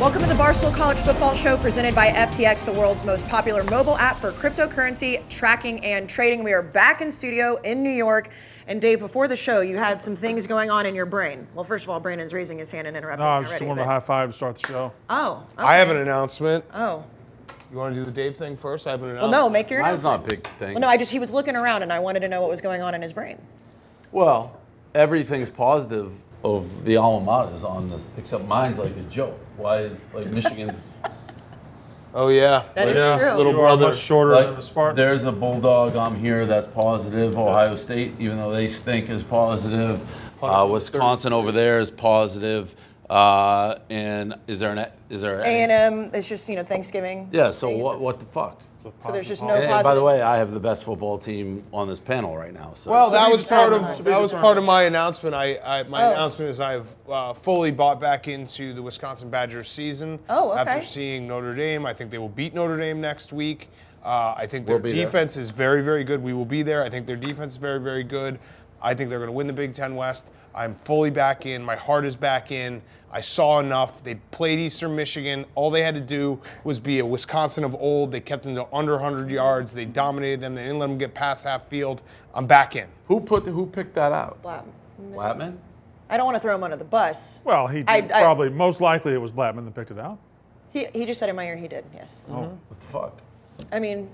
Welcome to the Barstool College Football Show presented by FTX, the world's most popular mobile app for cryptocurrency tracking and trading. We are back in studio in New York. And Dave, before the show, you had some things going on in your brain. Well, first of all, Brandon's raising his hand and interrupting No, me I just already, wanted a high five to start the show. Oh, okay. I have an announcement. Oh. You want to do the Dave thing first? I have an Well, announcement. no, make your Mine's announcement. not a big thing. Well, no, he was looking around and I wanted to know what was going on in his brain. Well, everything's positive of the alma maters on this, except mine's like a joke. Why is like Michigan's Oh, yeah. That is yeah. true. Little You are brother. much shorter than a like Spartan. there's a Bulldog I'm here that's positive. Ohio State, even though they stink, is positive. Wisconsin over there is positive. And is there A&M, it's just, Thanksgiving. Yeah. So days. what the fuck? So there's just no And positive. by the way, I have the best football team on this panel right now. So Well, that was part That's of my announcement. My announcement is I've fully bought back into the Wisconsin Badgers season. Oh, okay. After seeing Notre Dame, I think they will beat Notre Dame next week. I think their We'll be there. defense is very, very good. We will be there. I think their defense is very, very good. I think they're going to win the Big Ten West. I'm fully back in. My heart is back in. I saw enough. They played Eastern Michigan. All they had to do was be a Wisconsin of old. They kept them to under 100 yards. They dominated them. They didn't let them get past half field. I'm back in. who picked that out? Blattman. Blattman? I don't want to throw him under the bus. Well, he did. Probably, most likely it was Blattman that picked it out. He just said in my ear he did, yes. Oh, what the fuck? I mean,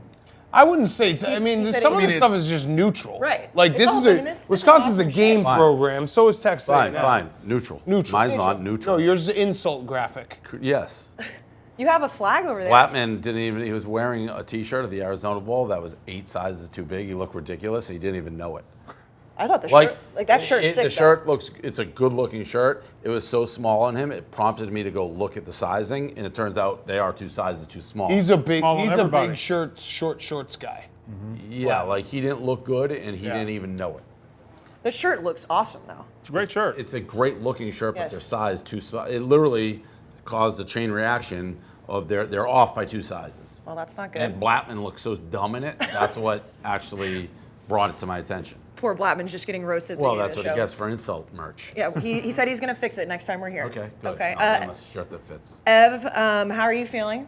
I wouldn't say. he said Some it- of this stuff is just neutral. Right. Like It's this all- is I a mean, this is Wisconsin's awesome a game shit. Fine. program. So is Texas. Fine, A&M. fine. Neutral. Neutral. Mine's not neutral. No, yours is an insult graphic. Yes. you have a flag over there. Blattman he was wearing a t-shirt of the Arizona Bowl that was 8 sizes too big. He looked ridiculous. He didn't even know it. I thought the shirt, that shirt's sick. The shirt it's a good looking shirt. It was so small on him, it prompted me to go look at the sizing, and it turns out they are 2 sizes too small. He's a big. Small on He's a everybody. big short shorts guy. Yeah, like he didn't look good, and he Yeah. didn't even know it. The shirt looks awesome, though. It's a great shirt. It's a great looking shirt, but Yes. their size too small. It literally caused a chain reaction of they're off by 2 sizes. Well, that's not good. And Blattman looked so dumb in it. That's what actually brought it to my attention. Poor Blattman's just getting roasted. at the Well, beginning that's of what the he show. gets for insult merch. Yeah, he said he's going to fix it next time we're here. Okay, good. Okay. I'll give him a shirt that fits. Ev, how are you feeling?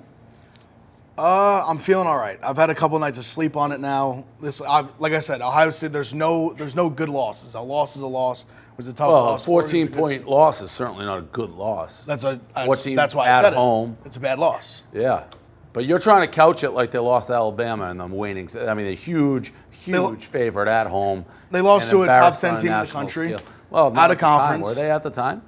I'm feeling all right. I've had a couple nights of sleep on it now. Like I said, Ohio State. There's no good losses. A loss is a loss. It was a tough Well, a loss. Oregon's a good 14-point team. loss is certainly not a good loss. That's 14 why I at said home. It's a bad loss. Yeah. But you're trying to couch it like they lost to Alabama in the waning. I mean, a huge favorite at home. They lost and to a top embarrassed 10 on a team in the national country. scale. Well, not Out of at the time. conference. Were they at the time?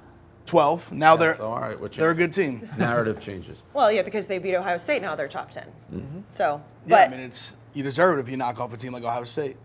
12. Now So, all right, they're a good team. narrative changes. Well, yeah, because they beat Ohio State, now they're top 10. So, Yeah, but I mean you deserve it if you knock off a team like Ohio State.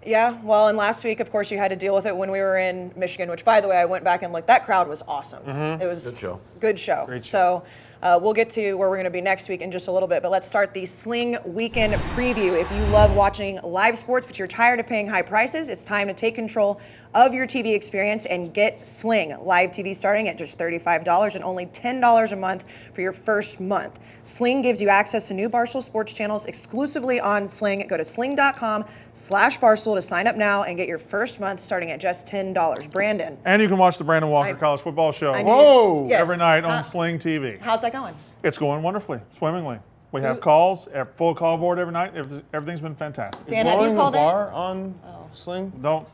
yeah, well, and last week, of course, you had to deal with it when we were in Michigan, which, by the way, I went back and looked. That crowd was awesome. It was Good show. Good show. Great So we'll get to where we're going to be next week in just a little bit, but let's start the Sling Weekend Preview. If you love watching live sports, but you're tired of paying high prices, it's time to take control of your TV experience and get Sling. Live TV starting at just $35 and only $10 a month for your first month. Sling gives you access to new Barstool Sports channels exclusively on Sling. Go to sling.com/Barstool to sign up now and get your first month starting at just $10. Brandon. And you can watch the Brandon Walker I- College Football Show I mean, Whoa! yes. every night on Sling TV. How's that going? It's going wonderfully, swimmingly. We have calls, full call board every night. Everything's been fantastic. Dan, have you Blowing the called in? bar on Sling? Don't.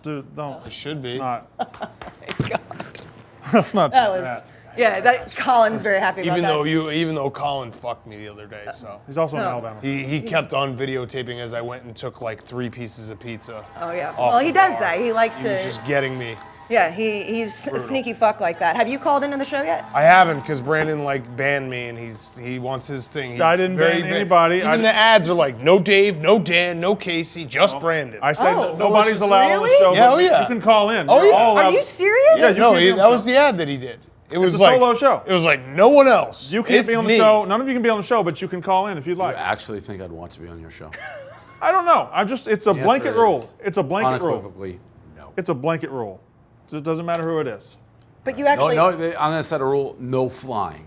It should be. It's not. That's not. That was, yeah, that Colin's very happy about Even though Colin fucked me the other day, so He's also in No. Alabama. he kept on videotaping as I went and took like 3 pieces of pizza. Oh yeah. off Well, he the does bar. that. He likes He was to. just getting me. Yeah, he's a sneaky fuck like that. Have you called into the show yet? I haven't because Brandon banned me and he wants his thing. He's I didn't ban anybody. Even the ads are like no Dave, no Dan, no Casey, just Brandon. I said Oh. that nobody's allowed on the Really? show. Yeah, but oh, yeah. You can call in. Oh, You're yeah. all Are allowed- you serious? Yeah, you no, can't be on the that was show. the ad that he did. It was a like solo show. It was like no one else. You can't It's be on the me. show. None of you can be on the show, but you can call in if you'd like. I actually think I'd want to be on your show. I don't know. It's a The blanket answer rule. is It's a blanket rule. Unequivocally, no. It's a blanket rule. So it doesn't matter who it is. But you actually. I'm going to set a rule: no flying.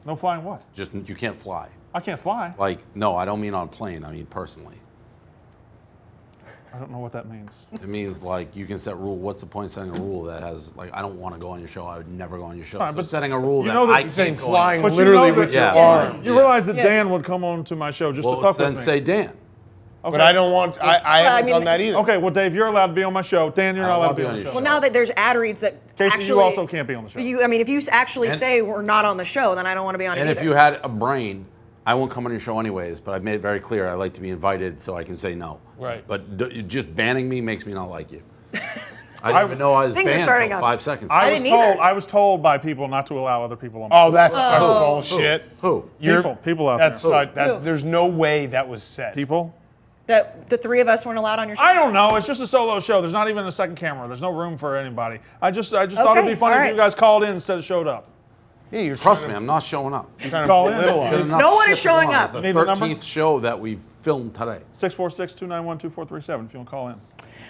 No flying what? Just you can't fly. I can't fly. Like, no, I don't mean on a plane. I mean personally. I don't know what that means. It means like you can set rule. What's the point of setting a rule that has like I don't want to go on your show. I would never go on your show. Fine, So but setting a rule you that know that I you're can't saying go on flying your But literally you know with that- your Yes. arm. You realize that Yes. Dan would come on to my show just Well, to fuck then with me. say Dan. Okay. But I don't want. I haven't mean- done that either. Okay, well, Dave, you're allowed to be on my show. Dan, you're I not don't allowed wanna to be be on on the your show. Well, now that there's ad reads that Casey, actually, you also can't be on the show. I mean, if you actually And- say we're not on the show, then I don't want to be on it And either. if you had a brain, I won't come on your show anyways. But I've made it very clear I like to be invited, so I can say no. Right. But just banning me makes me not like you. I didn't even know I was Things are banned starting until up. 5 seconds. I didn't either. I was told by people not to allow other people on. my Oh, that's such Whoa. bullshit. Who? People out That's there. such. That, Who? there's no way that was said. People. that the three of us weren't allowed on your show. I don't know. It's just a solo show. There's not even a second camera. There's no room for anybody. I just thought it'd Okay, be funny all if right. you guys called in instead of showed up. Yeah, you're Trust trying me, to- I'm not showing up. Trying to Call in. belittle There's us. Enough No one is shit to go showing on. up. It's the Need the number? 13th show that we've filmed today. 646-291-2437 if you want to call in.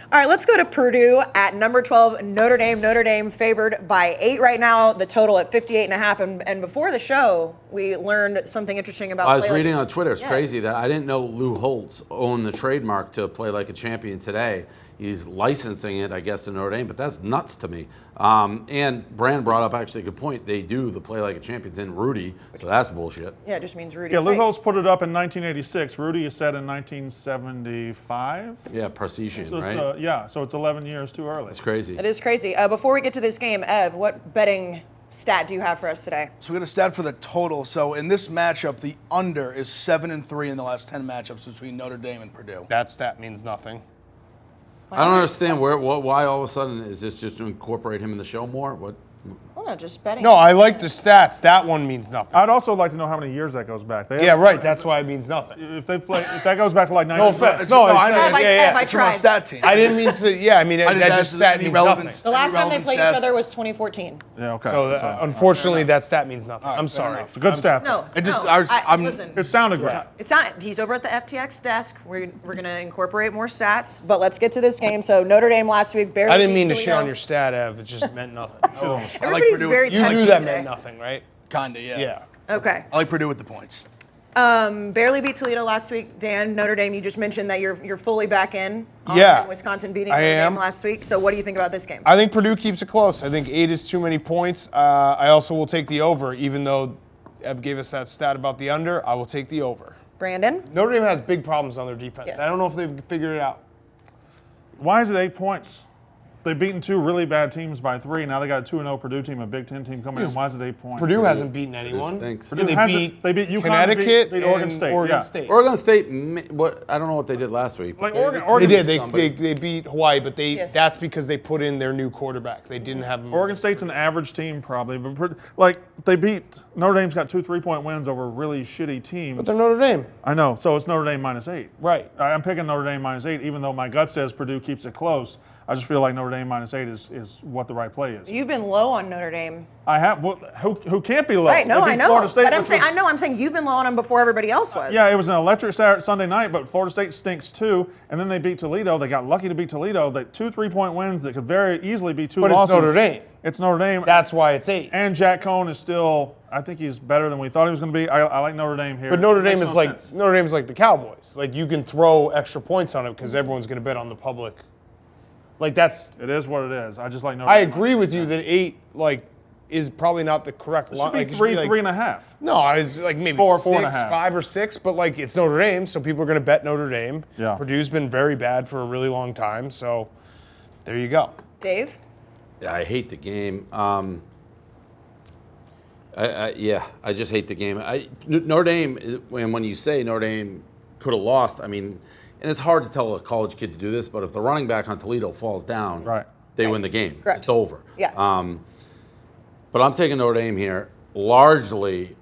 All right, let's go to Purdue at number 12, Notre Dame. Notre Dame favored by 8 right now, the total at 58.5. And before the show, we learned something interesting about I was play like- reading on Twitter. It's Yeah. crazy that I didn't know Lou Holtz owned the trademark to play like a champion today. He's licensing it, I guess, to Notre Dame, but that's nuts to me. And Brand brought up actually a good point. They do the play like a champion's in Rudy, so that's bullshit. Yeah, it just means Rudy. Yeah, Lou Holtz put it up in 1986. Rudy is set in 1975. Yeah, Parisian, So right? it's, so it's 11 years too early. It's crazy. It is crazy. Before we get to this game, Ev, what betting stat do you have for us today? So we got a stat for the total. So in this matchup, the under is 7-3 in the last 10 matchups between Notre Dame and Purdue. That stat means nothing. I don't understand why all of a sudden is this just to incorporate him in the show more? What? Well, no, just betting. No, I like the stats. That one means nothing. I'd also like to know how many years that goes back. They Yeah, haven't- right. That's why it means nothing. If that goes back to like 90. No offense. No, No, it's- I know. Ev, I, yeah, Ev, I yeah. It's from our tried. stat team. I didn't mean to. Yeah, I mean I that just just asked stat any means relevance. nothing. The last time they Irrelevant played stats. each other was 2014. Yeah, okay. So unfortunately, that stat means nothing. I'm fair sorry. enough. It's a good stat. No, It just- no, I'm- listen. It sounded great. It's not. He's over at the FTX desk. We're going to incorporate more stats, but let's get to this game. So Notre Dame last week barely. I didn't beat mean to shit Toledo. on your stat, Ev. It just meant nothing. I like Everybody's Purdue. very You testy knew that today. meant nothing, right? Kinda, yeah. Yeah. Okay. I like Purdue with the points. Barely beat Toledo last week. Dan, Notre Dame. You just mentioned that you're fully back in. On Yeah. Wisconsin beating I Notre Dame am. last week. So what do you think about this game? I think Purdue keeps it close. I think 8 is too many points. I also will take the over, even though Ev gave us that stat about the under. I will take the over. Brandon. Notre Dame has big problems on their defense. Yes. I don't know if they've figured it out. Why is it 8 points? They've beaten 2 really bad teams by 3. Now they got a 2-0 Purdue team, a Big Ten team coming in. Why is it 8 points? Purdue hasn't beaten anyone. stinks. Purdue, They beat UConn, Connecticut beat Oregon and State. Oregon yeah. State. Oregon State. I don't know what they did last week. Like but Oregon They did. Somebody. They beat Hawaii, but Yes. that's because they put in their new quarterback. They didn't have him. Oregon State's an average team probably, but they beat Notre Dame's got 2 3-point wins over really shitty teams. But they're Notre Dame. I know, so it's Notre Dame -8. Right. I'm picking Notre Dame -8, even though my gut says Purdue keeps it close. I just feel like Notre Dame -8 is what the right play is. You've been low on Notre Dame. I have who can't be low. Right, no, They beat I know. Florida State, But I'm which saying, was- I'm saying you've been low on them before everybody else was. Yeah, it was an electric Sunday night, but Florida State stinks too. And then they beat Toledo. They got lucky to beat Toledo. They 2 3-point wins that could very easily be 2 But it's losses. Notre Dame. It's Notre Dame. That's why it's 8. And Jack Cohn is still, I think he's better than we thought he was going to be. I like Notre Dame here. But Notre Dame Makes is no like sense. Notre Dame's like the Cowboys. Like you can throw extra points on it because everyone's going to bet on the public. Like that's. It is what it is. I just like Notre I Dame. agree with you that 8 is probably not the correct It line. should be Like, it should 3, be like- 3.5. No, I was like maybe 4, 6, 4.5. 5 or 6, but like it's Notre Dame, so people are going to bet Notre Dame. Yeah. Purdue's been very bad for a really long time, so there you go. Dave? Yeah, I hate the game. I just hate the game. Notre Dame, when you say Notre Dame could have lost, I mean, and it's hard to tell a college kid to do this, but if the running back on Toledo falls down, Right. they win the game. Correct. It's over. Yeah. But I'm taking Notre Dame here largely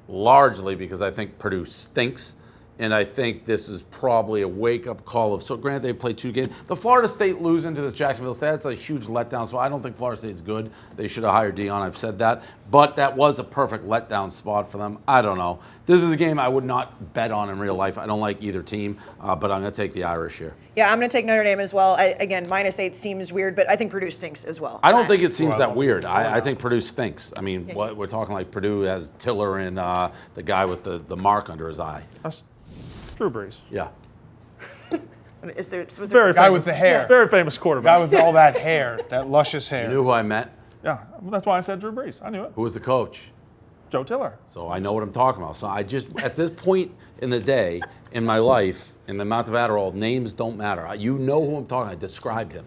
because I think Purdue stinks. And I think this is probably a wake-up call of, so granted they played 2 games. The Florida State losing to this Jacksonville State, that's a huge letdown. So I don't think Florida State's good. They should have hired Dion, I've said that. But that was a perfect letdown spot for them. I don't know. This is a game I would not bet on in real life. I don't like either team, but I'm going to take the Irish here. Yeah, I'm going to take Notre Dame as well. Again, -8 seems weird, but I think Purdue stinks as well. I don't think it seems Well, that weird. I think Purdue stinks. I mean, we're talking like Purdue has Tiller and the guy with the mark under his eye. That's Drew Brees. Yeah. Is there was Very Guy famous, with the hair. Very famous Guy quarterback. with all that hair, that luscious hair. You knew who I met? Yeah, that's why I said Drew Brees. I knew it. Who was the coach? Joe Tiller. So I know what I'm talking about. So I just, at this point in the day, in my life, in the amount of Adderall, names don't matter. You know who I'm talking about. I described him.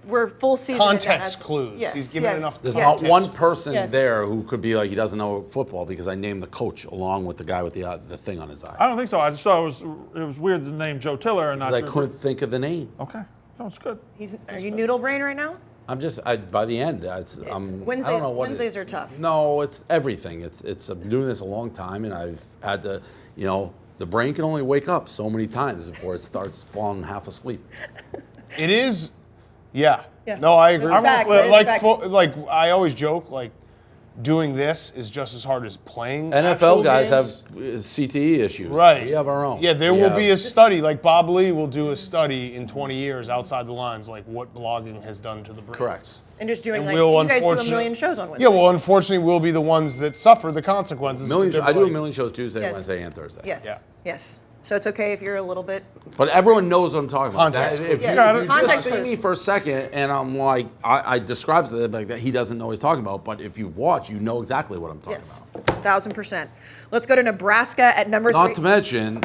we're full season Context as- clues. Yes, He's given yes, enough There's yes. not one person Yes. there who could be like, he doesn't know football because I named the coach along with the guy with the thing on his eye. I don't think so. I just thought it was weird to name Joe Tiller and not Because I Drew couldn't Brees. think of the name. Okay, that was good. Are you noodle brain right now? I'm just, by the end, I Wednesday, don't know what Wednesdays are tough. No, it's everything. I'm doing this a long time, and I've had to, the brain can only wake up so many times before it starts falling half asleep. It is, yeah. Yeah. No, I agree. It's facts, it is Like, facts. like I always joke, like doing this is just as hard as playing. NFL actual guys games. have CTE issues. Right. We have our own. Yeah, there We will have- be a study, like Bob Lee will do a study in 20 years outside the lines, like what blogging has done to the brain. Correct. And just doing And like we'll you guys do a unfortunate- million shows on Wednesday. Yeah, well, unfortunately, we'll be the ones that suffer the consequences. I do a Like- million shows Tuesday, Yes. Wednesday, and Thursday. Yes. Yeah. Yes. So it's okay if you're a little bit. But everyone knows what I'm talking about. Context. If Yes. you Context just see clues. me for a second and I'm like, I describe it like that, he doesn't know what he's talking about. But if you watch, you know exactly what I'm talking Yes. about. 1,000%. Let's go to Nebraska at number Not 3. to mention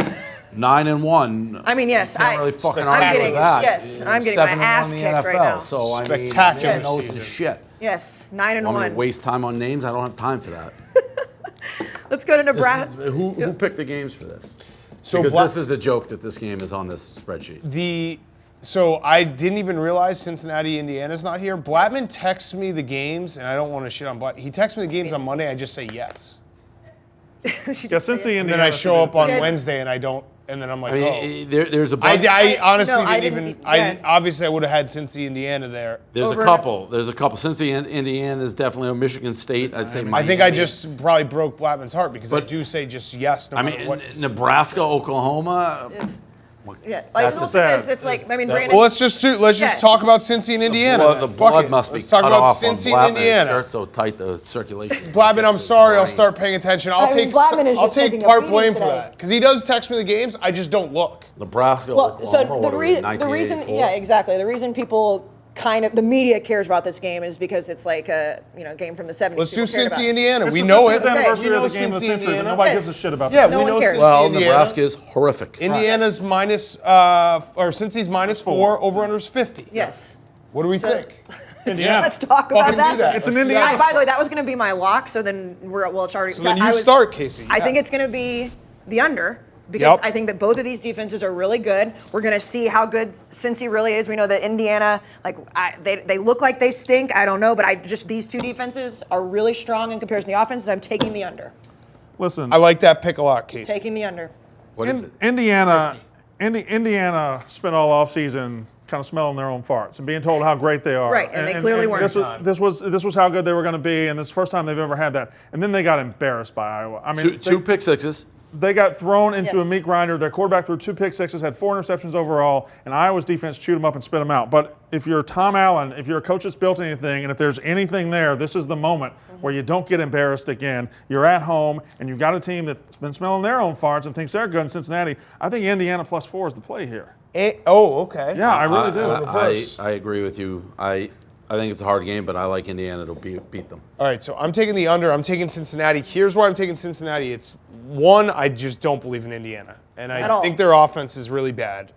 9-1. I mean, yes, Can't really fucking I'm argue getting- with that. yes, I'm getting my 7-1 ass in the kicked NFL. right now. So I Spectacular mean, knows his season. shit. Yes, Want me to 9-1. waste time on names? I don't have time for that. Let's go to This Nebraska. is- who picked the games for this? So Because Bla- this is a joke that this game is on this spreadsheet. So I didn't even realize Cincinnati, Indiana's not here. Blattman texts me the games, and I don't want to shit on Blatt. He texts me the games on Monday. I just say yes, Yeah, since the and then I show up on Yeah. Wednesday, and I don't. And then I'm like, I oh. mean, there's a bunch. I honestly No, I didn't even. didn't- yeah. Obviously I would have had Cincy, Indiana there. There's over- a couple. There's a couple. Since the Indiana is definitely a Michigan State, I'd say. I think I Miami. just probably broke Blattman's heart because I But- do say just yes no I matter mean, what. to say. Nebraska, Oklahoma. Yeah, like, That's it's, sad. it's like, I mean, That- Brandon. Well, let's just Yeah. talk about Cincy and Indiana. Blood, then. the Fuck blood it. must be Let's talk cut about off on Cincy and Blattman. His Indiana. shirt's so tight, the circulation. Blattman, I'm sorry. I'll start paying attention. I'll I mean, take Blattman is I'll just take taking a part beating blame for today. that because he does text me the games. I just don't look. Nebraska, Well, so Oklahoma. the what are we, reason, 1984? yeah, exactly. The reason people the media cares about this game is because it's like a game from the 70s. Let's do people cared about. Cincy, Indiana. It's We the know 50th it. anniversary We of know the game of the Cincy, century, but Indiana. nobody Yes. gives a shit about Yeah, that. No we one know cares. Cincy, Well, Indiana. Nebraska is horrific. Indiana's minus, or Cincy's minus 4, over-under's 50. Yes. What do we think? Indiana. Let's talk about Fucking do that. It's Let's an do Indiana- that. By the way, that was going to be my lock. So then it's already. So then I you was- start, Casey. I Yeah. think it's going to be the under because Yep. I think that both of these defenses are really good. We're going to see how good Cincy really is. We know that Indiana, they look like they stink. I don't know, but these two defenses are really strong in comparison to the offenses. I'm taking the under. Listen, I like that pick a lot, Casey. Taking the under. What is it? Indiana spent all offseason kind of smelling their own farts and being told how great they are. Right, and they clearly weren't. This was how good they were going to be, and this is the first time they've ever had that. And then they got embarrassed by Iowa. I mean, Two pick sixes. they got thrown into Yes. a meat grinder. Their quarterback threw 2 pick sixes, had 4 interceptions overall, and Iowa's defense chewed them up and spit them out. But if you're Tom Allen, if you're a coach that's built anything, and if there's anything there, this is the moment where you don't get embarrassed again. You're at home, and you've got a team that's been smelling their own farts and thinks they're good in Cincinnati. I think Indiana plus 4 is the play here. Okay. Yeah, I really do. I agree with you. I think it's a hard game, but I like Indiana to beat them. All right, so I'm taking the under. I'm taking Cincinnati. Here's why I'm taking Cincinnati. It's one, I just don't believe in Indiana, and At I all. think their offense is really bad.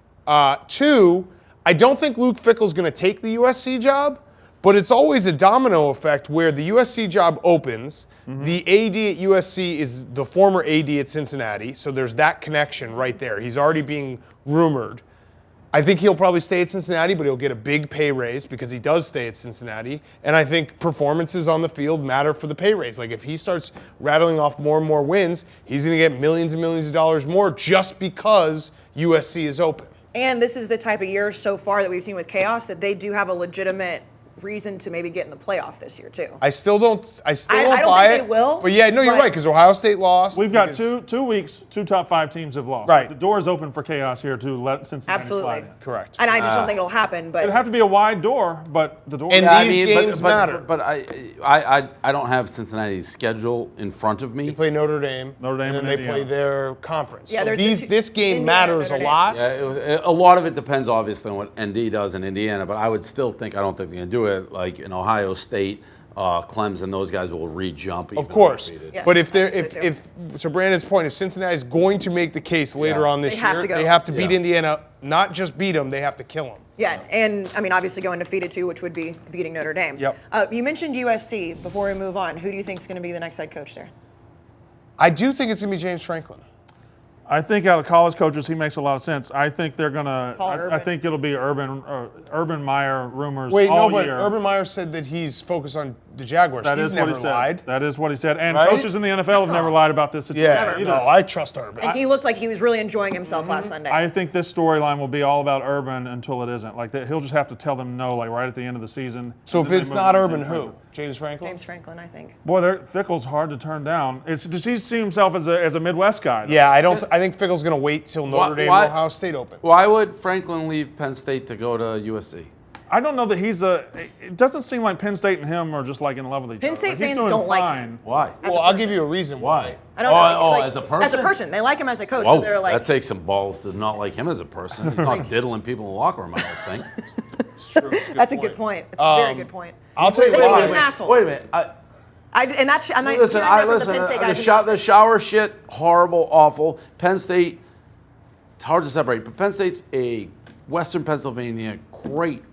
Two, I don't think Luke Fickell's going to take the USC job, but it's always a domino effect where the USC job opens. The AD at USC is the former AD at Cincinnati, so there's that connection right there. He's already being rumored. I think he'll probably stay at Cincinnati, but he'll get a big pay raise because he does stay at Cincinnati. And I think performances on the field matter for the pay raise. Like if he starts rattling off more and more wins, he's going to get millions and millions of dollars more just because USC is open. And this is the type of year so far that we've seen with chaos that they do have a legitimate reason to maybe get in the playoff this year too. I still don't I don't buy think it. they will, But yeah, no, you're but- right because Ohio State lost. We've got because- 2 weeks, 2 top 5 teams have lost. Right. The door is open for chaos here to let Cincinnati Absolutely. slide in. Correct. And I just don't think it'll happen. But It'd have to be a wide door, but the door. And Yeah, these games matter. But I don't have Cincinnati's schedule in front of me. They play Notre Dame. Notre Dame and then and they Indiana. play their conference. Yeah, so they're the two- this game Indiana, matters a Notre Dame. lot. Yeah, a lot of it depends, obviously, on what ND does in Indiana, but I would still think, I don't think they're going to do it. Like in Ohio State, Clemson, those guys will re-jump. Of course. Yeah, But if they're I think so, if to Brandon's point, if Cincinnati's going to make the case later on this They have year, to go. they have to beat Yeah. Indiana. Not just beat them, they have to kill them. yeah, and I mean obviously going undefeated too, which would be beating Notre Dame. Yep. You mentioned USC. Before we move on, who do you think is going to be the next head coach there? I do think it's going to be James Franklin. I think out of college coaches, he makes a lot of sense. I think they're gonna. Call I Urban. think it'll be Urban Meyer rumors Wait, all no, but year. Urban Meyer said that he's focused on the Jaguars. That He's is never what he said. lied. That is what he said. And Right? coaches in the NFL have never lied about this situation Yeah, either. no, I trust Urban. And he looked like he was really enjoying himself last Sunday. I think this storyline will be all about Urban until it isn't. Like that, he'll just have to tell them no, like right at the end of the season. So And if then they it's move not on to Urban, James who? Franklin. James Franklin? James Franklin, I think. Boy, Fickle's hard to turn down. Does he see himself as a Midwest guy? though? Yeah, I don't. I think Fickle's going to wait till Notre Dame why- and Ohio State open. Why would Franklin leave Penn State to go to USC? I don't know that he's a. It doesn't seem like Penn State and him are just like in love with each Penn other. State Like, he's fans doing don't like fine. him. Why? Well, I'll give you a reason why. I don't know. Oh, like, as a person? As a person, they like him as a coach, Whoa, but they're like, that takes some balls to not like him as a person. He's not diddling people in the locker room, I don't think. It's true. It's that's a good point. It's a very good point. I'll tell you They think why. he's an asshole. Wait a minute. And that's I'm not Listen, hearing that from the Penn listen. State guys. The, in the office. shower shit, horrible, awful. Penn State, it's hard to separate, but Penn State's a Western Pennsylvania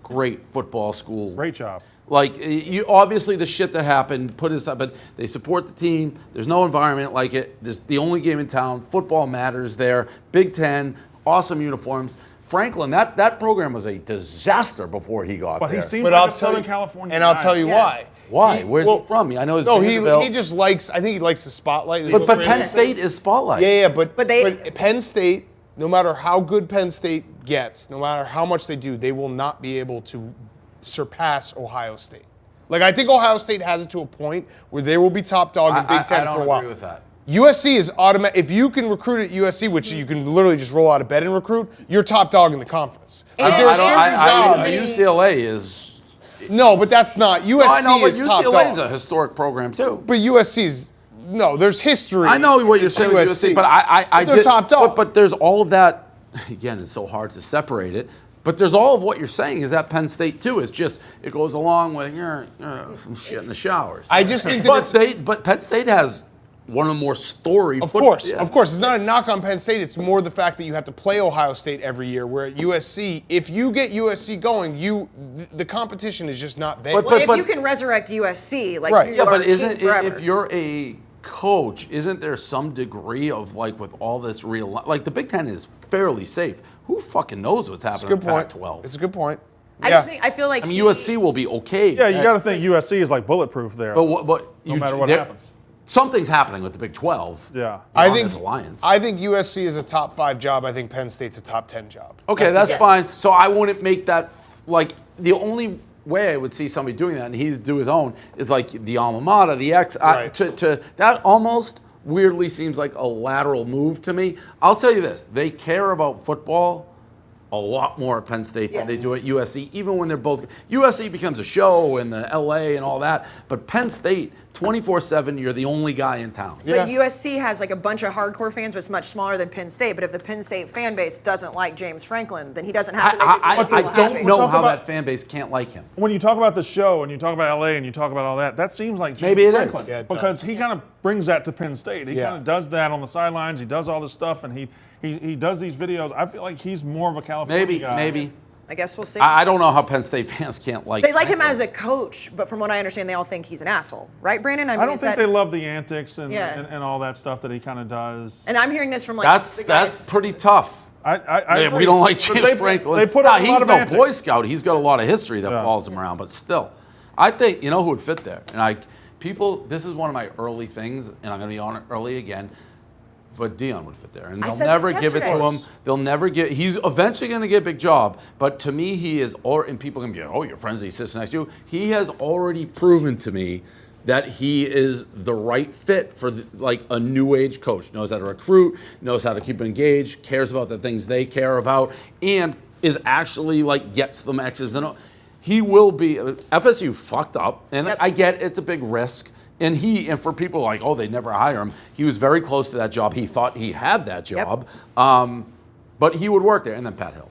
great football school. Great job. Like you, obviously the shit that happened put aside, but they support the team. There's no environment like it. There's the only game in town. Football matters there. Big Ten, awesome uniforms. Franklin, that program was a disaster before he got But there. he seems But like I'll a tell Southern you, California and I'll guy. tell you Yeah. why. Why? Where's he from? I know his No, Vanderbilt. he just likes. I think he likes the spotlight. is But what Penn Brandon said. State is spotlight. Yeah, but they- Penn State, no matter how good Penn State gets, no matter how much they do, they will not be able to surpass Ohio State. Like I think Ohio State has it to a point where they will be top dog in Big Ten I for a don't while. agree with that. USC is automatic. If you can recruit at USC, which you can literally just roll out of bed and recruit, you're top dog in the conference. And Like, there are I certain don't- jobs- UCLA is. No, but that's not USC. I know, but is top UCLA is dog. a historic program too. But USC's no. There's history. I know what you're to saying with USC, but I they're did, top dog. But there's all of that. Again, it's so hard to separate it. But there's all of what you're saying is that Penn State too. It's just it goes along with some shit in the showers. I just think that but Penn State has one of the more storied. Of course. It's not a knock on Penn State. It's more the fact that you have to play Ohio State every year. Where at USC, if you get USC going, the competition is just not there. But- Well, if you can resurrect USC, like Right. you Yeah, are but king isn't forever. if you're a coach, isn't there some degree of like with all this real like the Big Ten is fairly safe. Who fucking knows what's happening in good point. Pac-12? It's a good point. I just think I feel like I mean, USC will be okay. Yeah, you got to think USC is like bulletproof there. But no matter what there- happens. something's happening with the Big 12. Yeah. I beyond think this alliance. I think USC is a top 5 job. I think Penn State's a top 10 job. Okay, that's Yes. fine. So I wouldn't make that like the only way I would see somebody doing that, and he's do his own, is like the alma mater, the ex. Right. To that almost weirdly seems like a lateral move to me. I'll tell you this: they care about football a lot more at Penn State than they Yes. do at USC, even when they're both. USC becomes a show in the LA and all that, but Penn State, 24/7, you're the only guy in town. Yeah. But USC has like a bunch of hardcore fans, but it's much smaller than Penn State. But if the Penn State fan base doesn't like James Franklin, then he doesn't have to make his I people don't happy. know Talk how about- that fan base can't like him. When you talk about the show and you talk about LA and you talk about all that, that seems like James Maybe it is. Franklin, Yeah, it does. because he kind of brings that to Penn State. He Yeah. kind of does that on the sidelines. He does all this stuff, and he does these videos. I feel like he's more of a California guy. Maybe. I guess we'll see. I don't know how Penn State fans can't like. They like him Franklin. as a coach, but from what I understand, they all think he's an asshole, right, Brandon? mean, I don't is think that, they love the antics and, Yeah. and all that stuff that he kind of does. And I'm hearing this from like That's the guys. pretty tough. I Yeah, agree. we don't like But James Franklin. They put Nah, up a he's lot of no antics. Boy Scout. He's got a lot of history that Yeah. follows him around, but still, I think you know who would fit there. And people, this is one of my early things, and I'm going to be on it early again. but Dion would fit there, and I they'll said never this give it to yesterday. him. They'll never get. He's eventually going to get a big job, but to me, he is. And people can be, oh, your friends, he sits next to you. He has already proven to me that he is the right fit for like a new age coach. Knows how to recruit, knows how to keep them engaged, cares about the things they care about, and is actually like gets them X's and O's. He will be. FSU fucked up, and I get it's a big risk. And for people like, oh, they never hire him, he was very close to that job. He thought he had that job, but he would work there. And then Pat Hill.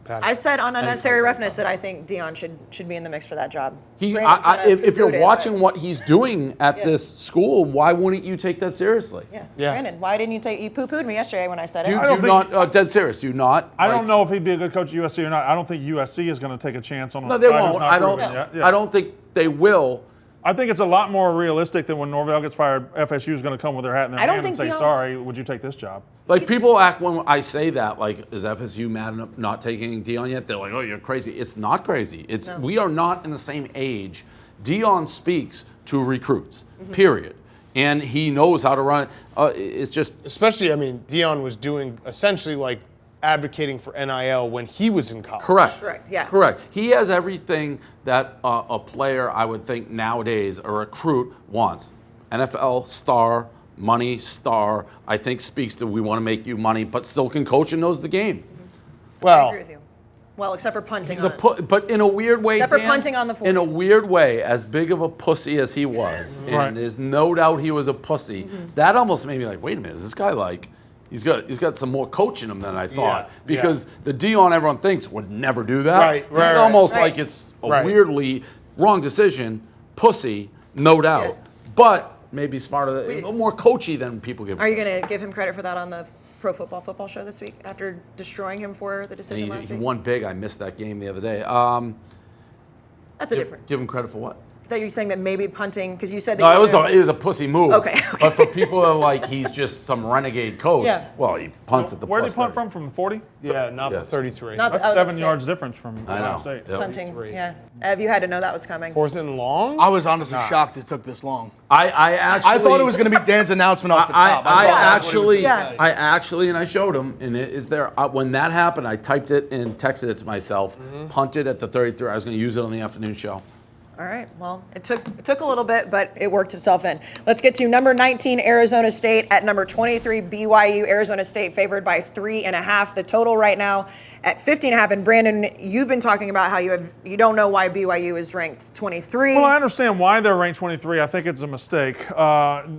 I said on Unnecessary Roughness that I think Dion should be in the mix for that job. If you're watching what he's doing at this school, why wouldn't you take that seriously? Yeah. Brandon, why didn't you take? You poo-pooed me yesterday when I said it. Do you not dead serious? Do you not? I don't know if he'd be a good coach at USC or not. I don't think USC is going to take a chance on him. No, they Guy who's won't. not I don't. proven yet. I don't think they will. I think it's a lot more realistic than when Norvell gets fired, FSU is going to come with their hat in their I don't hand and think say, Dion- sorry, would you take this job? Like people act when I say that, like, is FSU mad at not taking Dion yet? They're like, oh, you're crazy. It's not crazy. We are not in the same age. Dion speaks to recruits, period. And he knows how to run. It's just. Especially, I mean, Dion was doing essentially like advocating for NIL when he was in college. Correct, yeah. Correct. He has everything that a player, I would think nowadays, a recruit wants. NFL star, money star, I think speaks to we want to make you money, but still can coach and knows the game. I Well, agree with you. Well, except for punting. He's but in a weird way, Except for Dan, punting on the 40. in a weird way, as big of a pussy as he was, Right. and there's no doubt he was a pussy, that almost made me like, wait a minute, is this guy like, he's got some more coach in him than I thought. Yeah, Because the Dion everyone thinks would never do that. Right, right, It's right. almost Right. like it's a Right. weirdly wrong decision, pussy, no doubt. Yeah. But maybe smarter, more coachy than people give him. Are you going to give him credit for that on the Pro Football Show this week after destroying him for the decision last He week? won big. I missed that game the other day. That's a different. Give him credit for what? That you're saying that maybe punting, because you said that No, you it was a pussy move. Okay. But for people that are like, he's just some renegade coach, Yeah. well, he punts at the Where did he plus punt 30. from the 40? yeah, not Yeah. the 33. Not the- That's I was 7 gonna say, yards difference from I Ohio know. State. Yep. punting. 33. Yeah. Ev, you had to know that was coming. 4th and long? I was honestly shocked it took this long. I actually. I thought it was going to be Dan's announcement off the I top. thought that's what he was actually, gonna say. I actually, and I showed him, and it's there. When that happened, I typed it and texted it to myself. Punted at the 33. I was going to use it on the afternoon show. All right. Well, it took a little bit, but it worked itself in. Let's get to number 19, Arizona State, at number 23, BYU. Arizona State favored by 3.5. The total right now at 50.5. And Brandon, you've been talking about how you don't know why BYU is ranked 23. Well, I understand why they're ranked 23. I think it's a mistake.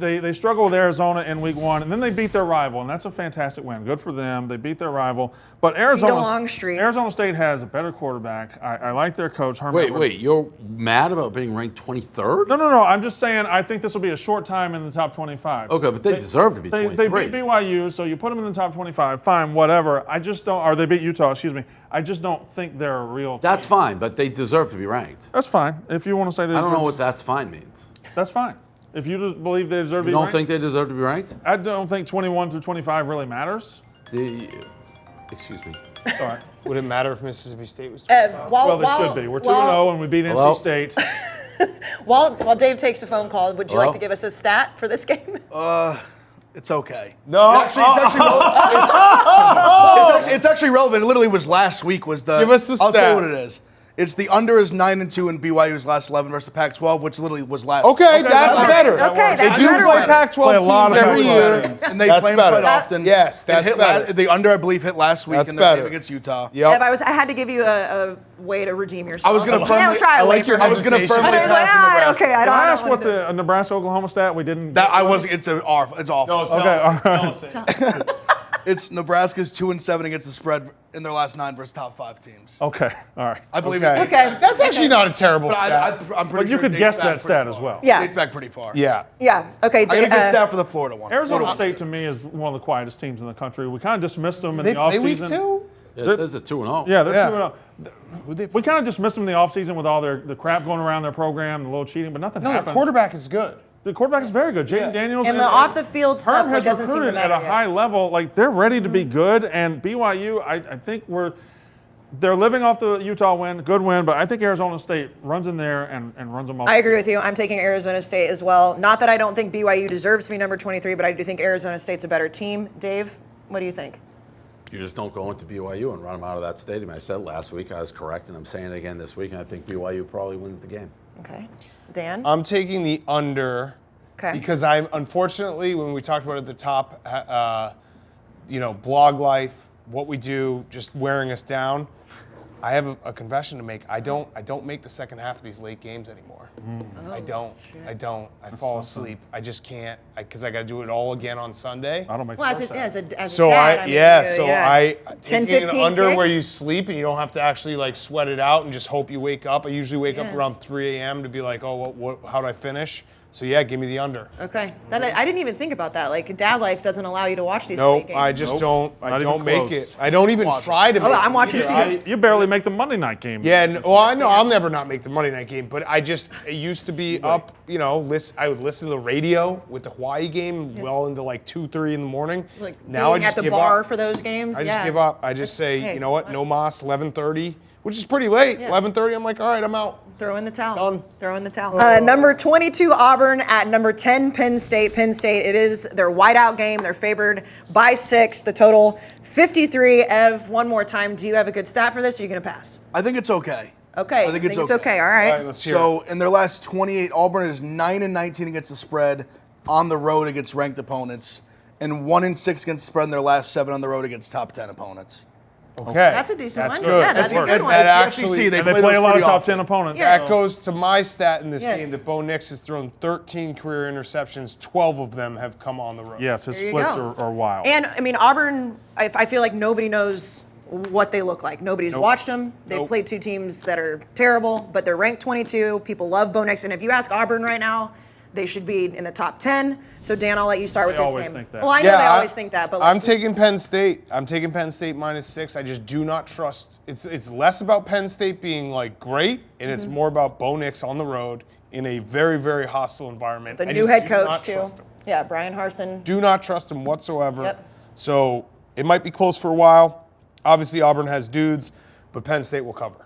They struggle with Arizona in week 1, and then they beat their rival, and that's a fantastic win. Good for them. They beat their rival. But long streak. Arizona State has a better quarterback. I like their coach, Herman Edwards. Wait, you're mad about being ranked 23rd? No. I'm just saying I think this will be a short time in the top 25. Okay, but they deserve to be They 23. beat BYU, so you put them in the top 25. Fine, whatever. I just don't. Or they beat Utah. Excuse me. I just don't think they're a real. That's team. fine, but they deserve to be ranked. That's fine. If you want to say they I don't deserve, know what that's fine means. That's fine. If you just believe they deserve to You be don't ranked, think they deserve to be ranked? I don't think 21 through 25 really matters. Excuse me. All right. Would it matter if Mississippi State was Ev, 25? Well, they should be. We're 2-0, and we beat Hello? NC State. While Dave takes a phone call, would you Hello? like to give us a stat for this game? It's okay. No. It's actually relevant. It's actually relevant. It literally was last week. Give us the I'll say stat. what it is. It's the under is 9-2 in BYU's last 11 versus the Pac-12, which literally was last. Okay, that's works. better. Okay, They that's do better. play Play Pac-12 a lot teams of every Pac-12 year. teams. And they That's play them better. quite often. Yes, It that's hit better. the under, I believe, hit last week That's in their game better. against Utah. Ev, Yep. I had to give you a way to redeem yourself. I was going to Yeah, firmly. try a way like your for- I was going to hesitation. firmly I was like, pass in Nebraska. okay, I Can don't I I don't ask wanna what do it. the Nebraska-Oklahoma stat we didn't? That I was. It's awful. Okay, all right. It's Nebraska's 2-7 against the spread in their last 9 versus top 5 teams. Okay, all right. I believe Okay. it. Okay. That's actually not a terrible But stat. I'm pretty But you sure it could dates guess back that pretty stat far. as well. Yeah. It dates back pretty far. Yeah. Yeah. Okay. I got a good stat for the Florida one. Arizona Florida one. State to me is one of the quietest teams in the country. We kind of dismissed them in They the play week offseason. 2? Yeah, it says it's 2-0. Yeah, they're Yeah. 2-0. We kind of dismissed them in the offseason with all the crap going around their program, the little cheating, but nothing No, the happened. quarterback is good. The quarterback is very good. Jaden Daniels. And the off-the-field stuff Herm has doesn't seem to recruited matter at a yet. high level. Like, they're ready to be good, and BYU, I think They're living off the Utah win, good win, but I think Arizona State runs in there and runs them off. I agree with you. I'm taking Arizona State as well. Not that I don't think BYU deserves to be number 23, but I do think Arizona State's a better team. Dave, what do you think? You just don't go into BYU and run them out of that stadium. I said last week I was correct, and I'm saying it again this week, and I think BYU probably wins the game. Okay. Dan? I'm taking the under. Okay. Because I'm, unfortunately, when we talked about it at the top, blog life, what we do, just wearing us down. I have a confession to make. I don't make the second half of these late games anymore. I don't. I fall asleep. I just can't because I got to do it all again on Sunday. I don't make Well, the as first half. a So dad, I mean, taking an 10-15 under kick? where you sleep and you don't have to actually like sweat it out and just hope you wake up. I usually wake up around 3 a.m. to be like, oh, how do I finish? So yeah, give me the under. Okay. I didn't even think about that. Like, dad life doesn't allow you to watch these Nope, late games. I just don't. I Not even don't make close. it. I don't even try to. Oh, make I'm it watching either. too. You barely make the Monday night game. Yeah, I know I'll never not make the Monday night game, but it used to be up, I would listen to the radio with the Hawaii game well into like 2, 3 in the morning. Like now I being just at the give bar up. for those games. I just give up. I just say, hey, you know what, no mas, 11:30, which is pretty late. 11:30, I'm like, all right, I'm out. Throw in the towel. Done. Throw in the towel. Number 22 Auburn at number 10 Penn State. Penn State, it is their whiteout game. They're favored by 6. The total 53. Ev, one more time. Do you have a good stat for this, or are you going to pass? I think it's okay. Okay. I think it's okay. All right. All right, let's hear it. So in their last 28, Auburn is 9-19 against the spread on the road against ranked opponents, and 1-6 against the spread in their last 7 on the road against top 10 opponents. Okay. That's a decent That's one. good. Yeah, that's a good one. That It's the actually, SEC. They And they play play those a lot of pretty top often. 10 opponents. Yes. that goes to my stat in this Yes. game that Bo Nix has thrown 13 career interceptions. 12 of them have come on the road. Yes, his There you splits go. are wild. And, I mean, Auburn, I feel like nobody knows what they look like. Nobody's watched them. They've Nope. played 2 teams that are terrible, but they're ranked 22. People love Bo Nix. And if you ask Auburn right now, they should be in the top 10. So, Dan, I'll let you start with They this always game. think that. Well, I know they always think that, but I'm taking Penn State. I'm taking Penn State -6. I just do not trust. It's less about Penn State being like great, and it's more about Bo Nix on the road in a very, very hostile environment. the I new just head do not coach, too. trust him. Yeah, Brian Harsin. Do not trust him whatsoever. Yep. So it might be close for a while. Obviously, Auburn has dudes, but Penn State will cover.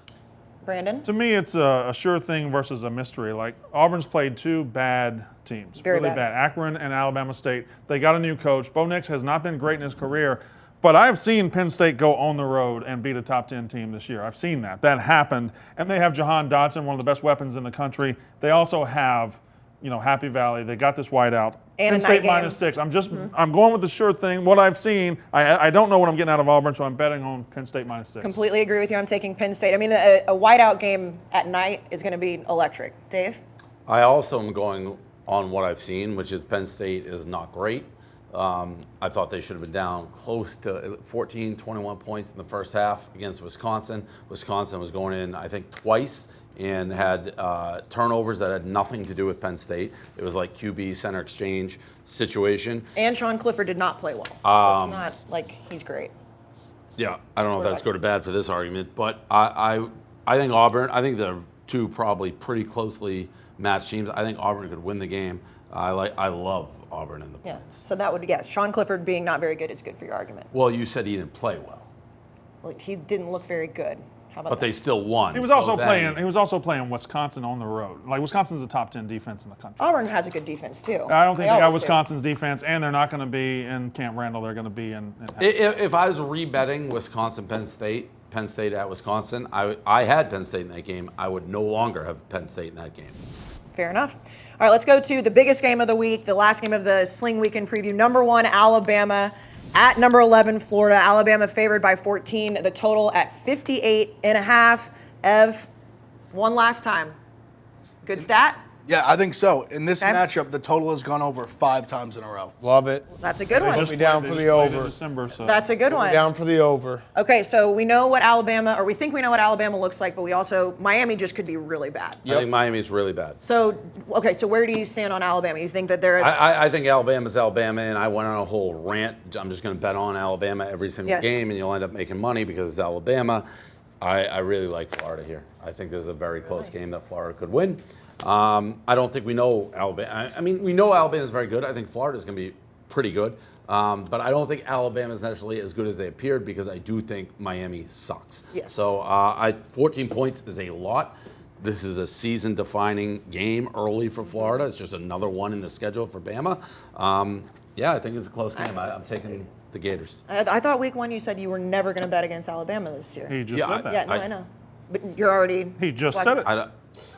Brandon? To me, it's a sure thing versus a mystery. Like, Auburn's played 2 bad teams. Very really bad. Akron and Alabama State. They got a new coach. Bo Nix has not been great in his career, but I've seen Penn State go on the road and beat a top 10 team this year. I've seen that. That happened. And they have Jahan Dotson, one of the best weapons in the country. They also have, Happy Valley. They got this whiteout. And Penn a State night game. -6. I'm going with the sure thing. What I've seen, I don't know what I'm getting out of Auburn, so I'm betting on Penn State -6. Completely agree with you. I'm taking Penn State. I mean, a whiteout game at night is going to be electric. Dave? I also am going on what I've seen, which is Penn State is not great. I thought they should have been down close to 14, 21 points in the first half against Wisconsin. Wisconsin was going in, I think, twice and had turnovers that had nothing to do with Penn State. It was like QB center exchange situation. And Sean Clifford did not play well. So it's not like he's great. Yeah, I don't know if that's good or bad for this argument, but I think Auburn, I think they're 2 probably pretty closely matched teams. I think Auburn could win the game. I love Auburn in the Yeah. points. So that would, Sean Clifford being not very good is good for your argument. Well, you said he didn't play well, Like, he didn't look very good. How about but that? they still won. He was so also then- playing. He was also playing Wisconsin on the road. Like, Wisconsin's a top 10 defense in the country. Auburn has a good defense, too. I don't think they got always do. Wisconsin's defense, and they're not going to be in Camp Randall. They're going to be in If I was rebetting Penn State at Wisconsin, I had Penn State in that game. I would no longer have Penn State in that game. Fair enough. All right, let's go to the biggest game of the week, the last game of the Sling Weekend preview. Number 1, Alabama at number 11, Florida. Alabama favored by 14. The total at 58.5. Ev, one last time. Good stat? Yeah, I think so. In this Okay. matchup, the total has gone over 5 times in a row. Love it. That's a good They one. just me down played- for they the just played in over. December, so. That's a good one. Down for the over. Okay, so we know what Alabama, or we think we know what Alabama looks like, but we also, Miami just could be really bad. I think Miami's really bad. So, okay, so where do you stand on Alabama? You think that there is... I think Alabama's Alabama, and I went on a whole rant. I'm just going to bet on Alabama every single Yes. game, and you'll end up making money because it's Alabama. I really like Florida here. I think this is a very close game that Florida could win. I don't think we know Alabama. I mean, we know Alabama's very good. I think Florida's going to be pretty good. But I don't think Alabama's necessarily as good as they appeared because I do think Miami sucks. Yes. So 14 points is a lot. This is a season-defining game early for Florida. It's just another one in the schedule for Bama. Yeah, I think it's a close game. I'm taking the Gators. I thought week 1 you said you were never going to bet against Alabama this year. He just said that. Yeah, no, I know. But you're already. He just said it.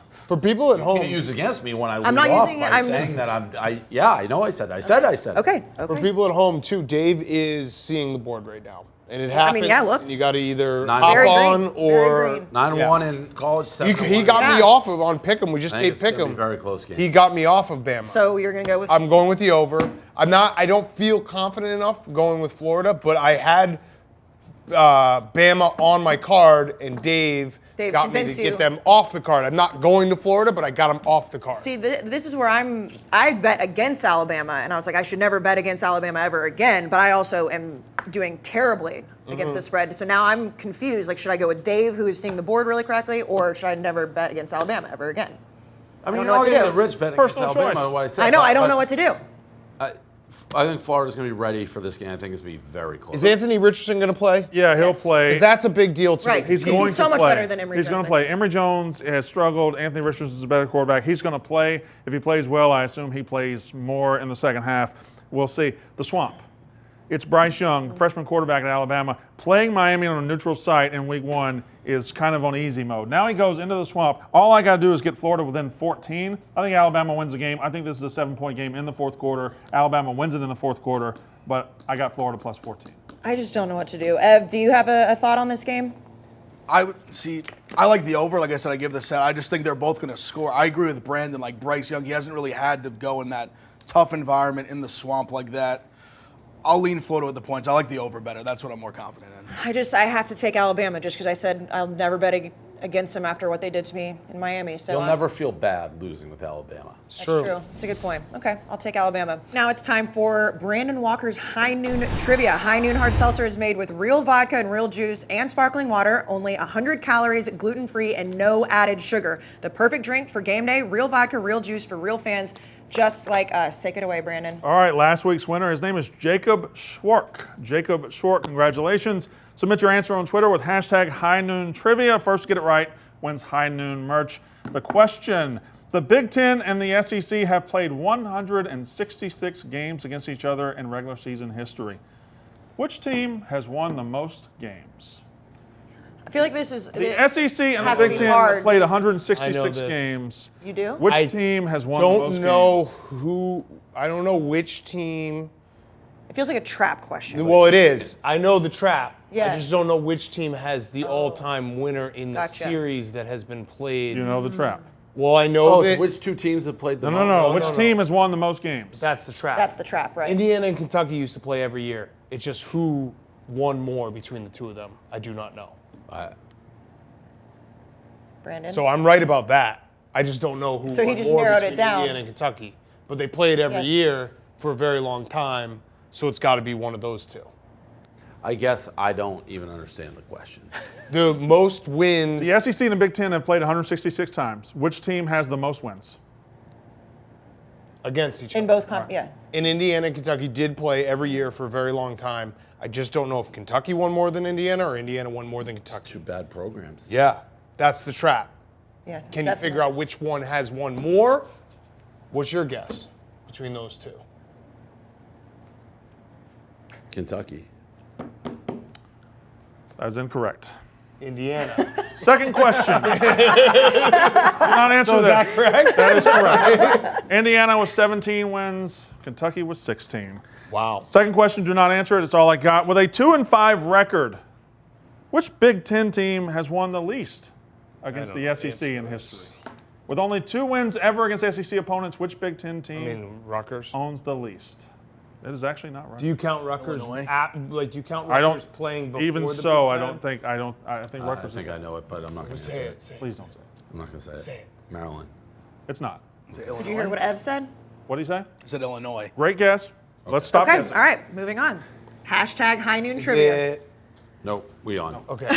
For people at You home, can't use against me when I lead I'm not off using it, by I'm saying just- that I know I said. I said. Okay. for people at home too, Dave is seeing the board right now, and it happens. yeah, look. And you got to either Not hop very on green, very or green. 9-1 in college. 7-1 he got me Yeah. off of on Pick'em. We just I think taped it's gonna be Pick'em. a very close game. He got me off of Bama. So you're going to go with. I'm going with the over. I don't feel confident enough going with Florida, but I had Bama on my card, and Dave got me to convinced you. get them off the card. I'm not going to Florida, but I got them off the card. See, this is where I bet against Alabama, and I was like, I should never bet against Alabama ever again, but I also am doing terribly against the spread. So now I'm confused. Like, should I go with Dave, who is seeing the board really correctly, or should I never bet against Alabama ever again? I mean, don't know what to you're do. the rich betting Personal against Alabama, choice. what I said. I know, I don't but know what to do. I think Florida's going to be ready for this game. I think it's going to be very close. Is Anthony Richardson going to play? Yeah, he'll Yes. play. 'Cause that's a big deal to Right. me. He's He's going so to much play. better than Emory He's going Jones, to play. Emory Jones has struggled. Anthony Richardson is a better quarterback. He's going to play. If he plays well, I assume he plays more in the second half. We'll see. The Swamp. It's Bryce Young, freshman quarterback at Alabama, playing Miami on a neutral site in week 1 is kind of on easy mode. Now he goes into the Swamp. All I got to do is get Florida within 14. I think Alabama wins the game. I think this is a 7-point game in the fourth quarter. Alabama wins it in the fourth quarter, but I got Florida plus 14. I just don't know what to do. Ev, do you have a thought on this game? I like the over. Like I said, I give the set. I just think they're both going to score. I agree with Brandon. Like Bryce Young, he hasn't really had to go in that tough environment in the Swamp like that. I'll lean Florida with the points. I like the over better. That's what I'm more confident in. I have to take Alabama just because I said I'll never bet against them after what they did to me in Miami. So You'll never feel bad losing with Alabama. That's true. It's a good point. Okay, I'll take Alabama. Now it's time for Brandon Walker's High Noon Trivia. High Noon Hard Seltzer is made with real vodka and real juice and sparkling water, only 100 calories, gluten-free, and no added sugar. The perfect drink for game day, real vodka, real juice for real fans just like us. Take it away, Brandon. All right, last week's winner, his name is Jacob Schwark. Jacob Schwark, congratulations. Submit your answer on Twitter with hashtag High Noon Trivia. First to get it right wins High Noon merch. The question, the Big Ten and the SEC have played 166 games against each other in regular season history. Which team has won the most games? I feel like this is The SEC and the has to Big be Ten hard have played because I know 166 this. games. You do? Which I team has won the most Don't know games? who. I don't know which team. It feels like a trap question. Well, it is. I know the trap. Yeah. I just don't know which team has the all-time winner in the Gotcha. series that has been played. You know the trap. Well, I know Oh, that it's which two teams have played the No. most? Which team has won the most games? that's the trap. That's the trap, right? Indiana and Kentucky used to play every year. It's just who won more between the two of them. I do not know. Brandon? So I'm right about that. I just don't know who So he won just more narrowed it between down. Indiana and Kentucky. But they play it every Yes. year for a very long time, so it's got to be one of those two. I guess I don't even understand the question. The most wins. The SEC and the Big Ten have played 166 times. Which team has the most wins? Against each in other. both, yeah. In Indiana and Kentucky did play every year for a very long time. I just don't know if Kentucky won more than Indiana or Indiana won more than Kentucky. Two bad programs. Yeah, that's the trap. Yeah. Can you figure out which one has won more? What's your guess between those two? Kentucky. That is incorrect. Indiana. Second question. Do not answer So is that this. correct? That is correct. Indiana was 17 wins. Kentucky was 16. Wow. Second question, do not answer it. It's all I got. With a 2-5 record, which Big Ten team has won the least against I the don't SEC know in the history? With only 2 wins ever against SEC opponents, which Big Ten team I mean, Rutgers. owns the least? It is actually not right. Do you count Rutgers Illinois? do you count I don't. Rutgers playing before Even the so, Big I Ten? don't think. I don't. I think I Rutgers think is. I know it, but I'm not going to say it. Say it. Please don't say it. I'm not going to say it. Say it. Maryland. It's not. Is it Did you hear Illinois? what Ev said? What do you say? Is it Illinois? Great guess. Let's stop Okay, guessing. all right, moving on. Hashtag High Noon Is Trivia. it- Nope, we on. Okay.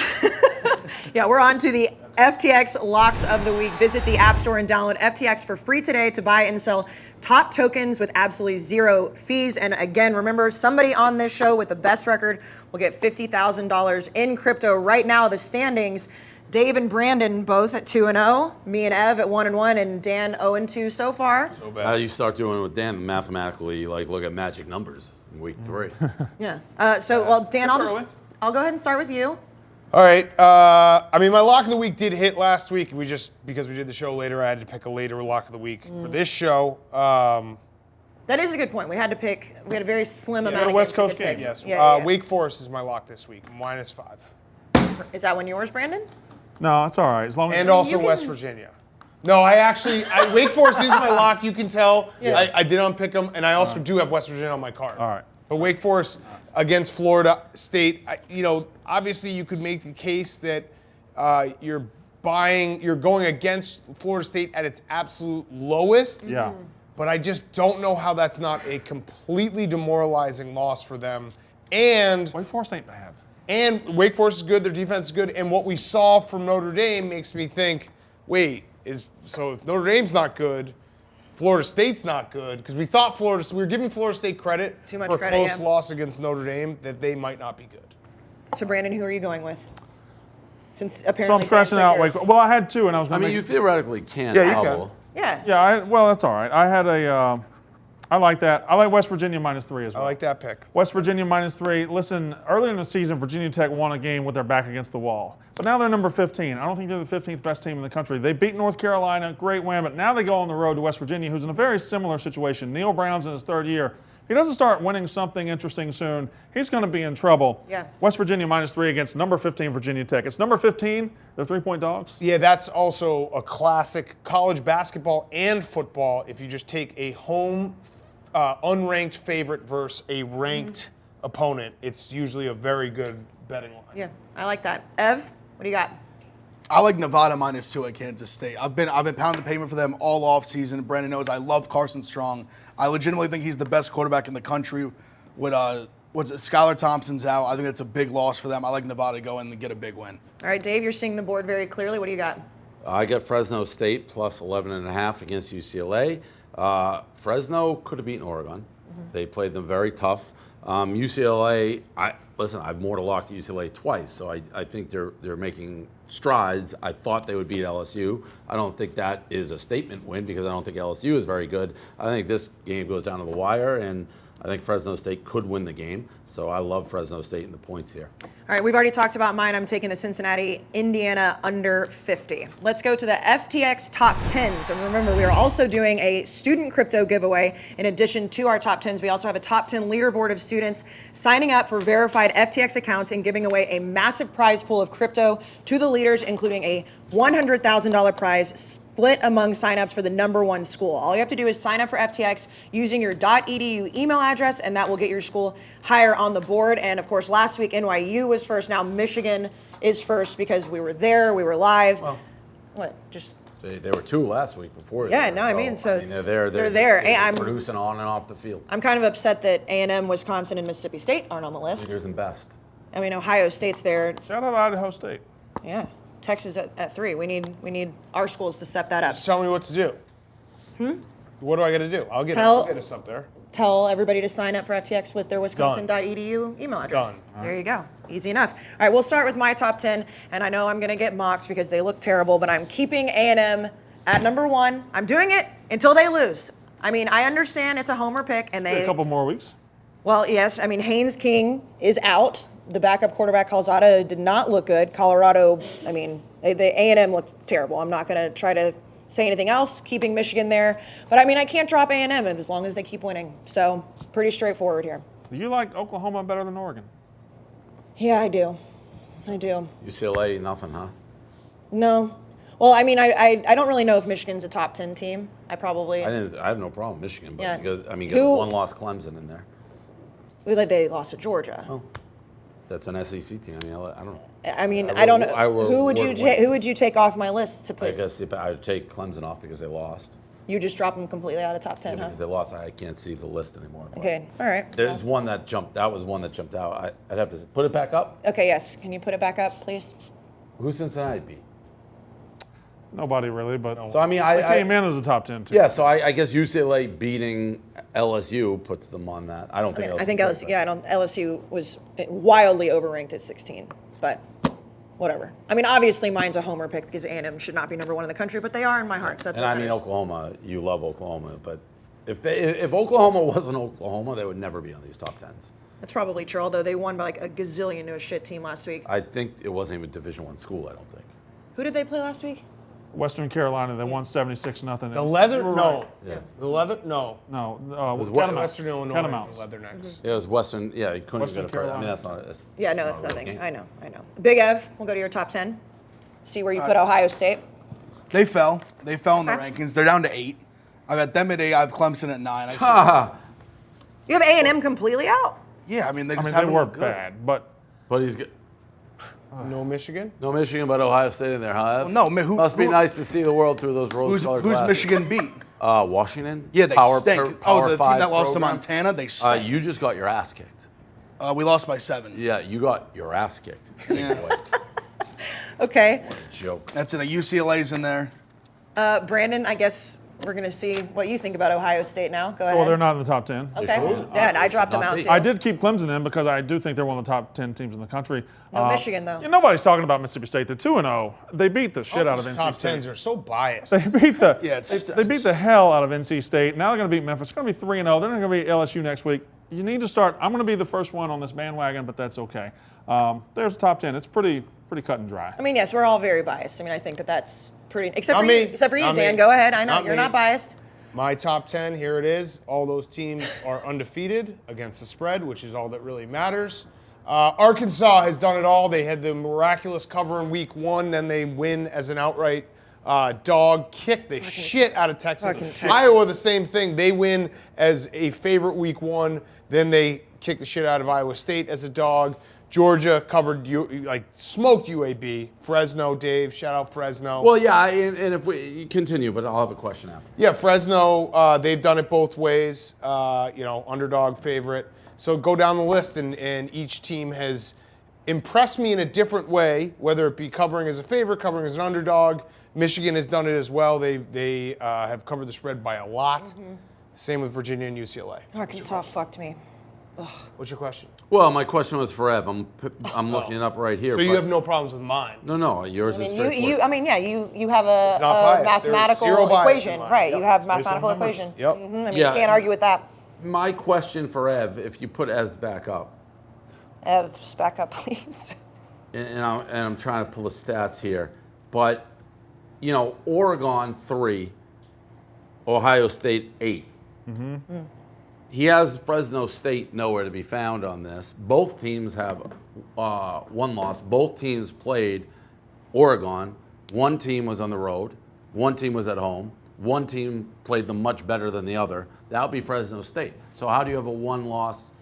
Yeah, we're on to the FTX locks of the week. Visit the App Store and download FTX for free today to buy and sell top tokens with absolutely zero fees. And again, remember, somebody on this show with the best record will get $50,000 in crypto. Right now, the standings, Dave and Brandon both at 2-0, me and Ev at 1-1, and Dan 0-2 so far. So bad. How do you start doing it with Dan? Mathematically, like look at magic numbers in week 3. Yeah. Well, Dan, early. I'll go ahead and start with you. All right. I mean, my lock of the week did hit last week. Because we did the show later, I had to pick a later lock of the week for this show. That is a good point. We had a very slim amount a of West games we Coast could pick. game, Yes. Yeah. Wake Forest is my lock this week, -5. Is that one yours, Brandon? No, it's all right. As long as And also you can- West Virginia. No, Wake Forest is my lock. You can tell. Yes. I did unpick them, and I also do have West Virginia on my card. All right. But Wake Forest against Florida State, obviously you could make the case that you're going against Florida State at its absolute lowest. Yeah. But I just don't know how that's not a completely demoralizing loss for them. And Wake Forest ain't bad. Wake Forest is good, their defense is good, and what we saw from Notre Dame makes me think, if Notre Dame's not good, Florida State's not good, because we were giving Florida State credit Too much for a credit, close yeah. loss against Notre Dame, that they might not be good. So, Brandon, who are you going with? Since So apparently I'm scratching out Wake. Well, I had 2, and I was I going to mean, you make. theoretically can Yeah, you double. Yeah. Yeah. Well, that's all right. I had a. I like that. I like West Virginia -3 as I well. like that pick. West Virginia -3. Listen, early in the season, Virginia Tech won a game with their back against the wall. But now they're number 15. I don't think they're the 15th best team in the country. They beat North Carolina, great win, but now they go on the road to West Virginia, who's in a very similar situation. Neil Brown's in his 3rd year. If he doesn't start winning something interesting soon, he's going to be in trouble. Yeah. West Virginia -3 against number 15 Virginia Tech. It's number 15. They're 3-point dogs. Yeah, that's also a classic college basketball and football. If you just take a home unranked favorite versus a ranked opponent, it's usually a very good betting line. Yeah, I like that. Ev, what do you got? I like Nevada -2 at Kansas State. I've been pounding the pavement for them all off season. Brandon knows I love Carson Strong. I legitimately think he's the best quarterback in the country. With Skylar Thompson's out, I think that's a big loss for them. I like Nevada to go in and get a big win. All right, Dave, you're seeing the board very clearly. What do you got? I got Fresno State +11.5 against UCLA. Fresno could have beaten Oregon. They played them very tough. UCLA, I've more to lock to UCLA twice, so I think they're making strides. I thought they would beat LSU. I don't think that is a statement win because I don't think LSU is very good. I think this game goes down to the wire, and I think Fresno State could win the game. So I love Fresno State and the points here. All right, we've already talked about mine. I'm taking the Cincinnati, Indiana under 50. Let's go to the FTX top 10s. And remember, we are also doing a student crypto giveaway. In addition to our top 10s, we also have a top 10 leaderboard of students signing up for verified FTX accounts and giving away a massive prize pool of crypto to the leaders, including a $100,000 prize split among signups for the #1 school. All you have to do is sign up for FTX using your .edu email address, and that will get your school higher on the board. And of course, last week NYU was first. Now Michigan is first because we were there, we were live. Well, What? Just they were 2 last week before. Yeah, there, no, I mean, so it's- they're there. they're there. Hey, I'm- producing on and off the field. I'm kind of upset that A&M, Wisconsin, and Mississippi State aren't on the list. Leaders and best. I mean, Ohio State's there. Shout out Idaho State. Yeah, Texas at 3. We need our schools to step that up. Just tell me what to do. What do I got to do? I'll get us up there. Tell everybody to sign up for FTX with their wisconsin.edu email address. Done. There you go. Easy enough. All right, we'll start with my top 10, and I know I'm going to get mocked because they look terrible, but I'm keeping A&M at #1. I'm doing it until they lose. I mean, I understand it's a homer pick, and A couple more weeks. Well, yes. I mean, Haynes King is out. The backup quarterback, Calzada, did not look good. Colorado, I mean, the A&M looked terrible. I'm not going to try to say anything else, keeping Michigan there. But, I mean, I can't drop A&M as long as they keep winning. So, pretty straightforward here. Do you like Oklahoma better than Oregon? Yeah, I do. I do. UCLA, nothing, huh? No. Well, I mean, I don't really know if Michigan's a top 10 team. I I have no problem with Michigan, but Yeah. because Who- one lost Clemson in there. they lost to Georgia. Oh, that's an SEC team. I mean, I don't know. I mean, I I don't would- know. I would- Who would you would take? win. Who would you take off my list to I put? guess I would take Clemson off because they lost. You just drop them completely out of top 10, huh? Because they lost, I can't see the list anymore. But Okay. All right. There's one that jumped. That was one that jumped out. I'd have to put it back up. Okay. Yes. Can you put it back up, please? Who's Cincinnati beat? Nobody really, but So I mean, they came in as a top 10 team. Yeah, so I guess UCLA beating LSU puts them on that. I don't think LSU. I think LSU. Yeah, LSU was wildly overranked at 16, but whatever. I mean, obviously mine's a homer pick because A&M should not be number 1 in the country, but they are in my heart. So that's And what I mean, matters. Oklahoma. You love Oklahoma, but if Oklahoma wasn't Oklahoma, they would never be on these top 10s. That's probably true. Although they won by like a gazillion to a shit team last week. I think it wasn't even a Division I school. I don't think. Who did they play last week? Western Carolina, they won 76-0. The leather? You were No. right. Yeah. The leather? No. No, was Catamounts. Western Illinois Catamounts. is the Leathernecks. It was Western. Yeah, you couldn't Western get it. I mean, Carolina. that's not. That's, Yeah, no, that's that's not a real nothing. game. I know. Big Ev, we'll go to your top 10. See where you put Ohio State. They fell. They fell in the Okay. rankings. They're down to 8. I got them at 8. I have Clemson at 9. I said, You have A&M completely out. yeah, I mean, they I just mean, they haven't were looked good. bad, but But he's good. No Michigan? No Michigan, but Ohio State in there, huh? no, who- Must be who- nice to see the world through those rose-colored Who's glasses. Michigan beat? Washington. Yeah, they stink. Power The team 5 that lost to program. Montana, they stink. You just got your ass kicked. We lost by 7. Yeah, you got your ass kicked. Big Yeah. boy. Okay. Joke. That's it. UCLA's in there. Brandon, I guess we're going to see what you think about Ohio State now. Go ahead. well, they're not in the top 10. Okay. should. Yeah, and I They dropped should them not out be. too. I did keep Clemson in because I do think they're one of the top 10 teams in the country. No Michigan, though. Yeah, nobody's talking about Mississippi State. They're 2-0. They beat the shit out of These NC top State. 10s are so biased. They beat the Yeah, it's- they beat the hell out of NC State. Now they're going to beat Memphis. It's going to be 3-0. Then they're going to beat LSU next week. You need to start. I'm going to be the first one on this bandwagon, but that's okay. There's the top 10. It's pretty cut and dry. I mean, yes, we're all very biased. I mean, I think that's pretty. Except Not for me. you, except for you, Not Dan. me. Go ahead. I know Not you're me. not biased. My top 10, here it is. All those teams are undefeated against the spread, which is all that really matters. Arkansas has done it all. They had the miraculous cover in week 1, then they win as an outright dog, kick the shit out of Texas. fucking Texas. Iowa, the same thing. They win as a favorite week 1, then they kick the shit out of Iowa State as a dog. Georgia covered, smoked UAB. Fresno, Dave, shout out Fresno. Well, yeah, and if we continue, but I'll have a question after. Yeah, Fresno, they've done it both ways, underdog favorite. So go down the list, and each team has impressed me in a different way, whether it be covering as a favorite, covering as an underdog. Michigan has done it as well. They have covered the spread by a lot. Same with Virginia and UCLA. Arkansas fucked me. What's your question? Well, my question was for Ev. I'm looking it up right here. So you but- have no problems with mine. No, yours is You straightforward. you have a It's not biased. mathematical There's zero bias in equation, mine. right? Yep. You have Based on mathematical numbers. equation. Yep. I mean, Yeah. you can't argue with that. My question for Ev, if you put Ez back up, Ev, just back up, please. and I'm trying to pull the stats here, but Oregon 3, Ohio State 8. He has Fresno State nowhere to be found on this. Both teams have one loss. Both teams played Oregon. One team was on the road. One team was at home. One team played them much better than the other. That would be Fresno State. So how do you have a one-loss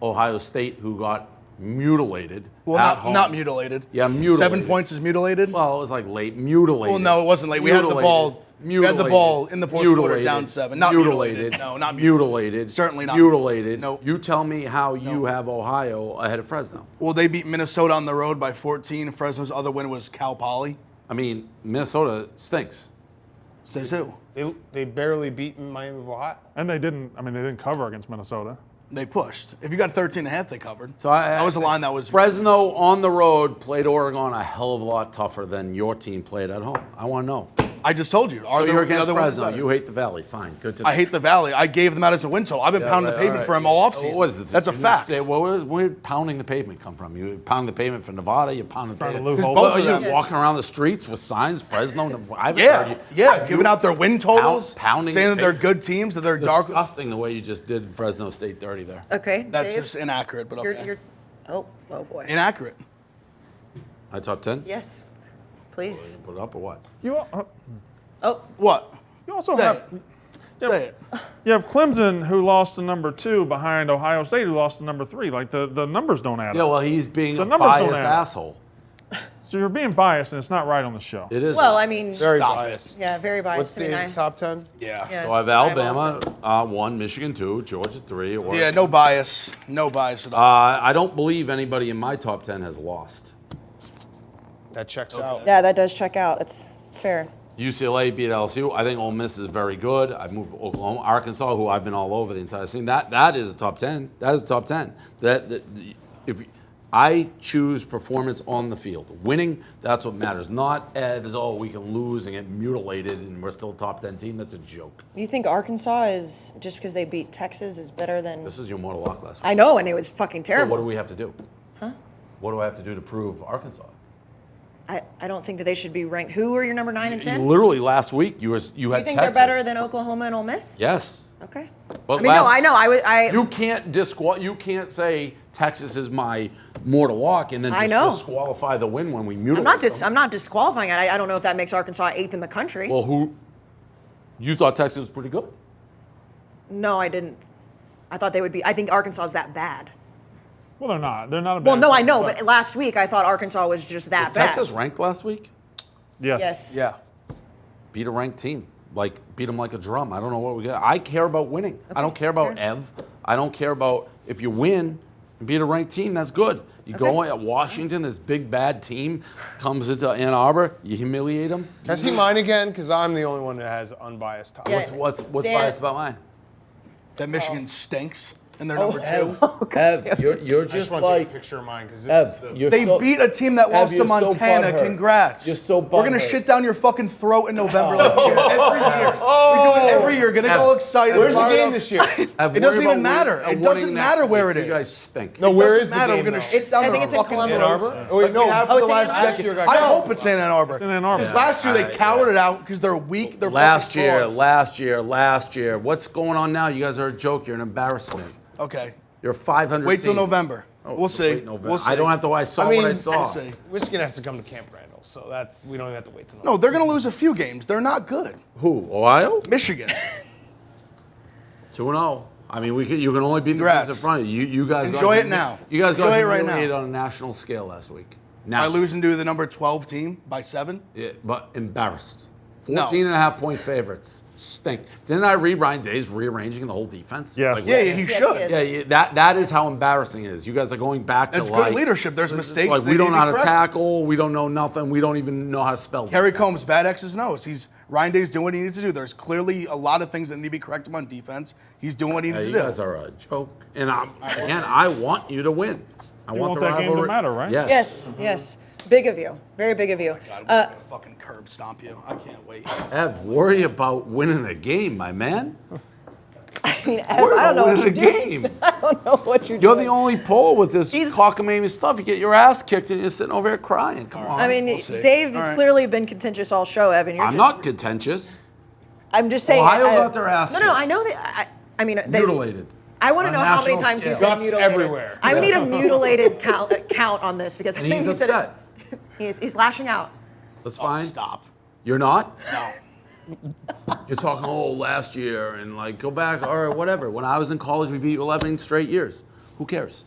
Ohio State who got mutilated Well, at home? not mutilated. Yeah, mutilated. 7 points is mutilated. Well, it was like late mutilated. Well, no, it wasn't late. We had the ball. We had the ball in the fourth quarter, down 7. Not mutilated. No, not mutilated. Certainly not mutilated. Nope. You tell me how you have Ohio ahead of Fresno. Well, they beat Minnesota on the road by 14. Fresno's other win was Cal Poly. I mean, Minnesota stinks. Says who? They barely beat Miami of Ohio. And they didn't cover against Minnesota. They pushed. If you got 13.5, they covered. So that was a line that was. Fresno on the road played Oregon a hell of a lot tougher than your team played at home. I want to know. I just told you. Are So there you're the against other ones Fresno. better? You hate the Valley. Fine. Good to know. I hate the Valley. I gave them out as a win total. I've been pounding the pavement for them all offseason. What is it? That's a fact. Where did pounding the pavement come from? You pounding the pavement for Nevada? You pounding the Trying to pavement? lose both Are of you them. walking around the streets with signs, Fresno? I haven't heard you. Yeah, giving out their win totals, pounding saying the that they're pavement. good teams, that they're It's dark. disgusting the way you just did Fresno State dirty there. Okay. That's Dave, just inaccurate, but you're, okay. you're, oh boy. Inaccurate. I top 10? Yes. Please. Put it up or what? Oh, What? You also Say have it. Say it. you have Clemson who lost to number 2 behind Ohio State who lost to number 3. Like the numbers don't add Yeah, up. well, he's being The a numbers don't biased add up. asshole. So you're being biased and it's not right on the show. It is. well, I mean, Very Stop biased. yeah, very What's biased. I mean, Dave's top 10? Yeah. yeah, So I have I'm Alabama also- 1, Michigan 2, Georgia 3. Or, Yeah, no bias. No bias at all. I don't believe anybody in my top 10 has lost. That checks out. Yeah, that does check out. It's fair. UCLA beat LSU. I think Ole Miss is very good. I moved Oklahoma, Arkansas, who I've been all over the entire scene. That is a top 10. That is a top 10. If I choose performance on the field, winning, that's what matters. Not as we can lose and get mutilated and we're still a top 10 team. That's a joke. You think Arkansas is, just because they beat Texas, is better than? This was your mortal lock last week. I know, and it was fucking So terrible. what do we have to do? Huh? What do I have to do to prove Arkansas? I don't think that they should be ranked. Who are your number 9 and 10? Literally last week you had You think Texas. they're better than Oklahoma and Ole Miss? Yes. Okay. But I mean, no, I know. You can't say Texas is my mortal lock and then just disqualify the win when we mutilate them. I'm not disqualifying it. I don't know if that makes Arkansas 8th in the country. Well, you thought Texas was pretty good? No, I didn't. I thought they would be. I think Arkansas is that bad. Well, they're not. They're not a bad Well, no, team, I know, but last week I thought Arkansas was just that Was bad. Texas ranked last week? Yes. Yes. Yeah. Beat a ranked team. Beat them like a drum. I don't know what we got. I care about winning. I don't care about Ev. I don't care about if you win and beat a ranked team, that's good. You go at Washington, this big bad team comes into Ann Arbor, you humiliate them. Can I see mine again? Because I'm the only one that has unbiased top. Yeah. What's Dan- biased about mine? That Michigan stinks, and they're number 2. Ev, you're I just just want to take like a picture of mine because this Ev. is the. You're They so, beat a team that lost to you're so Montana. butthurt. Congrats. You're so We're gonna butthurt. shit down your fucking throat in November like we do every year. We do it every year. Gonna go excited. Where's the fired game up. this year? Ev, It doesn't worry even about matter. winning- It winning doesn't next matter where week. it You guys is. stink. No, It where doesn't is the matter. game? We're gonna though? shit down I think their it's in fucking Columbus. Ann Arbor? throats Oh, wait, like no. we have Oh, for the it's in last Ann Arbor? decade. Last year I got hope it's in Ann Arbor. in Ann Arbor. Because last year they cowered it out because they're weak. They're Last fucking year, frauds. last year. What's going on now? You guys are a joke. You're an embarrassment. Okay. You're 500. Wait till team. November. Oh, We'll see. wait, November. We'll see. I don't have to. I saw I mean, what I saw. We'll see. Michigan has to come to Camp Randall, so we don't even have to wait till. No, they're gonna lose a few games. They're not good. Who? Ohio? Michigan. 2-0. I mean, you can only beat the Congrats. teams in front of you. You guys Enjoy got it now. You guys got Enjoy it right humiliated now. on a national scale last week. By National. losing to the number 12 team by 7. Yeah, but embarrassed. No. 14.5-point favorites. Stink. Didn't I read Ryan Day's rearranging the whole defense? Yes. Yeah, he should. yes. Yeah, that is how embarrassing it is. You guys are going back That's to good leadership. There's mistakes. Like They we don't need know how be to corrected. tackle. We don't know nothing. We don't even know how to spell. Kerry defense. Combs, bad X's and O's. Ryan Day's doing what he needs to do. There's clearly a lot of things that need to be corrected on defense. He's doing what he needs You to do. guys are a joke. And I want you to win. I You want want the that game to rivalry. matter, right? Yes. Yes, yes. Big of you. Very big of you. God, we're gonna fucking curb stomp you. I can't wait. Ev, worry about winning a game, my man. I mean, Worry I don't know about what winning you're a doing. game. I don't know what you're You're doing. the only pole with this He's- cockamamie stuff. You get your ass kicked and you're sitting over here crying. Come on. I mean, We'll see. Dave All has right. clearly been contentious all show, Evan. You're I'm just, not contentious. I'm just saying. Ohio got their ass No, kicked. I know that. I mean, they, Mutilated. I want to On know a how many national times you scale. said Guts mutilated. everywhere. I would need a mutilated count on this because I And think he's he said upset. he's lashing out. That's fine. Stop. You're not? No. You're talking, last year and go back or whatever. When I was in college, we beat you 11 straight years. Who cares?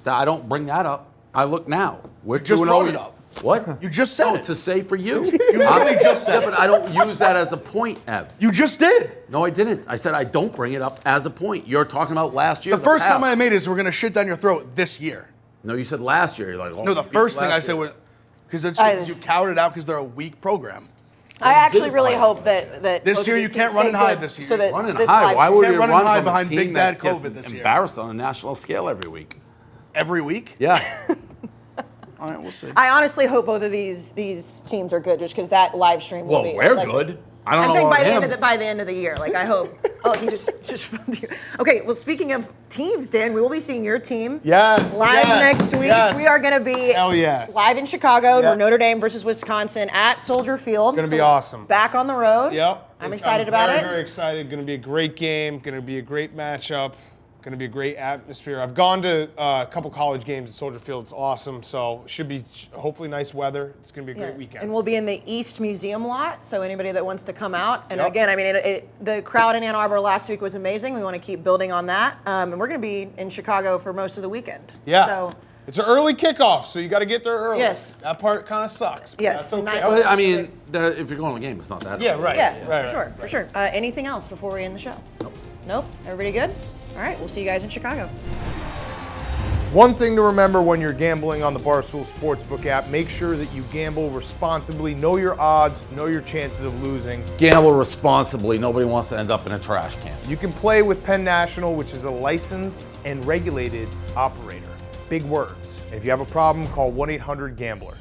I don't bring that up. I look now. We're just 2-0. brought it up. What? You just said No, it. to say for you. You literally just said Yeah, it. but I don't use that as a point, Ev. You just did. No, I didn't. I said I don't bring it up as a point. You're talking about last year. The first past. comment I made is we're gonna shit down your throat this year. No, you said last year. You're like, No, the we beat first thing I last said year. was because you cowered it out because they're a weak program. I actually did really it. hope that This both year of you these can't teams run stay and hide good this year. So that Run and this hide. live Why would Can't we run and run hide from behind a team big that bad gets COVID this year. embarrassed on a national scale every week? Every week? Yeah. All right, we'll see. I honestly hope both of these teams are good, just because that live stream will Well, be. we're electric. good. I don't I'm know saying about by the him. end of the year. Like I hope. Oh, he just. Okay. Well, speaking of teams, Dan, we will be seeing your team. Yes, Live yes, next week. yes. We are going to be. Hell yes. Live in Chicago. Yep. We're Notre Dame versus Wisconsin at Soldier Field. Gonna be awesome. Back on the road. Yep. I'm excited about it. Very excited. Going to be a great game. Going to be a great matchup. Going to be a great atmosphere. I've gone to a couple college games at Soldier Field. It's awesome. So should be hopefully nice weather. It's going to be a great weekend. And we'll be in the East Museum lot, so anybody that wants to come out. And Yep. again, I mean, the crowd in Ann Arbor last week was amazing. We want to keep building on that. And we're going to be in Chicago for most of the weekend. Yeah. So, It's an early kickoff, so you got to get there early. Yes. That part kind of sucks. But Yes, That's okay. nice. I mean, if you're going to the game, it's not that. Yeah, early. right. yeah, right, for sure. Anything else before we end the show? Nope. Everybody good? All right, we'll see you guys in Chicago. One thing to remember when you're gambling on the Barstool Sportsbook app, make sure that you gamble responsibly, know your odds, know your chances of losing. Gamble responsibly. Nobody wants to end up in a trash can. You can play with Penn National, which is a licensed and regulated operator. Big words. If you have a problem, call 1-800-GAMBLER.